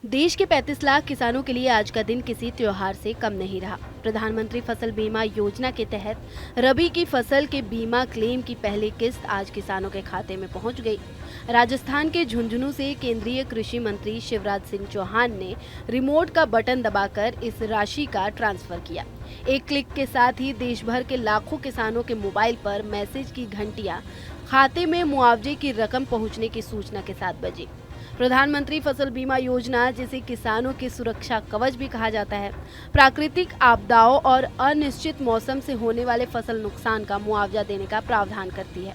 देश के 35 लाख किसानों के लिए आज का दिन किसी त्योहार से कम नहीं रहा। प्रधानमंत्री फसल बीमा योजना के तहत रबी की फसल के बीमा क्लेम की पहली किस्त आज किसानों के खाते में पहुंच गई। राजस्थान के झुंझुनू से केंद्रीय कृषि मंत्री शिवराज सिंह चौहान ने रिमोट का बटन दबाकर इस राशि का ट्रांसफर किया। एक क्लिक के साथ ही देश भर के लाखों किसानों के मोबाइल पर मैसेज की घंटियां खाते में मुआवजे की रकम पहुंचने की सूचना के साथ बजी। प्रधानमंत्री फसल बीमा योजना, जिसे किसानों की सुरक्षा कवच भी कहा जाता है, प्राकृतिक आपदाओं और अनिश्चित मौसम से होने वाले फसल नुकसान का मुआवजा देने का प्रावधान करती है।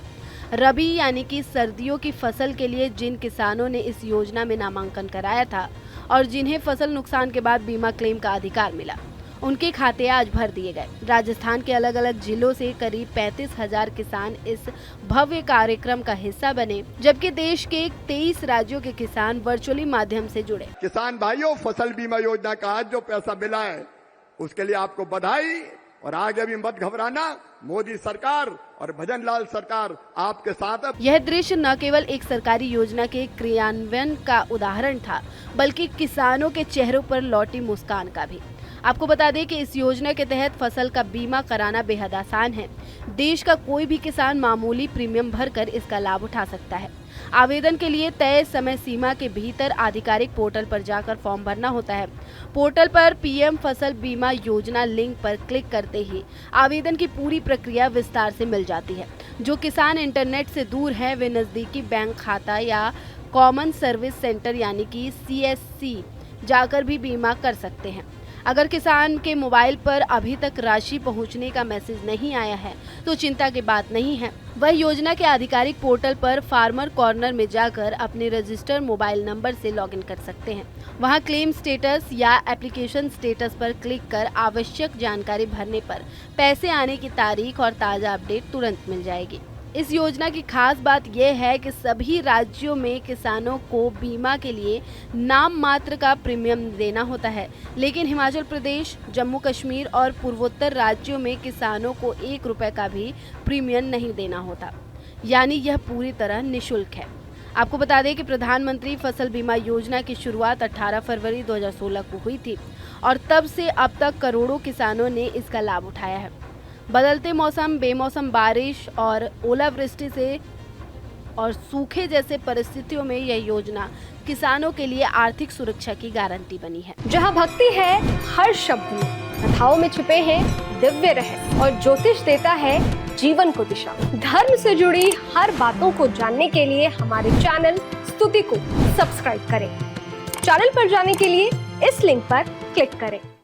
रबी यानी कि सर्दियों की फसल के लिए जिन किसानों ने इस योजना में नामांकन कराया था और जिन्हें फसल नुकसान के बाद बीमा क्लेम का अधिकार मिला, उनके खाते आज भर दिए गए। राजस्थान के अलग अलग जिलों से करीब 35,000 किसान इस भव्य कार्यक्रम का हिस्सा बने, जबकि देश के 23 राज्यों के किसान वर्चुअली माध्यम से जुड़े। किसान भाइयों, फसल बीमा योजना का आज जो पैसा मिला है उसके लिए आपको बधाई, और आगे भी मत घबराना। मोदी सरकार और भजन लाल सरकार आपके साथ है। यह दृश्य न केवल एक सरकारी योजना के क्रियान्वयन का उदाहरण था, बल्कि किसानों के चेहरों पर लौटी मुस्कान का भी। आपको बता दें कि इस योजना के तहत फसल का बीमा कराना बेहद आसान है। देश का कोई भी किसान मामूली प्रीमियम भरकर इसका लाभ उठा सकता है। आवेदन के लिए तय समय सीमा के भीतर आधिकारिक पोर्टल पर जाकर फॉर्म भरना होता है। पोर्टल पर पीएम फसल बीमा योजना लिंक पर क्लिक करते ही आवेदन की पूरी प्रक्रिया विस्तार से मिल जाती है। जो किसान इंटरनेट से दूर है, वे नजदीकी बैंक खाता या कॉमन सर्विस सेंटर यानी कि CSC जाकर भी बीमा कर सकते हैं। अगर किसान के मोबाइल पर अभी तक राशि पहुंचने का मैसेज नहीं आया है तो चिंता की बात नहीं है। वह योजना के आधिकारिक पोर्टल पर फार्मर कॉर्नर में जाकर अपने रजिस्टर मोबाइल नंबर से लॉगिन कर सकते हैं। वहां क्लेम स्टेटस या एप्लीकेशन स्टेटस पर क्लिक कर आवश्यक जानकारी भरने पर पैसे आने की तारीख और ताज़ा अपडेट तुरंत मिल जाएगी। इस योजना की खास बात यह है कि सभी राज्यों में किसानों को बीमा के लिए नाम मात्र का प्रीमियम देना होता है, लेकिन हिमाचल प्रदेश, जम्मू कश्मीर और पूर्वोत्तर राज्यों में किसानों को 1 रुपए का भी प्रीमियम नहीं देना होता, यानी यह पूरी तरह निःशुल्क है। आपको बता दें कि प्रधानमंत्री फसल बीमा योजना की शुरुआत 18 फरवरी 2016 को हुई थी और तब से अब तक करोड़ों किसानों ने इसका लाभ उठाया है। बदलते मौसम, बेमौसम बारिश और ओलावृष्टि से और सूखे जैसे परिस्थितियों में यह योजना किसानों के लिए आर्थिक सुरक्षा की गारंटी बनी है। जहां भक्ति है हर शब्द में, कथाओं में छुपे हैं दिव्य रहस्य और ज्योतिष देता है जीवन को दिशा। धर्म से जुड़ी हर बातों को जानने के लिए हमारे चैनल स्तुति को सब्सक्राइब करें। चैनल पर जाने के लिए इस लिंक पर क्लिक करें।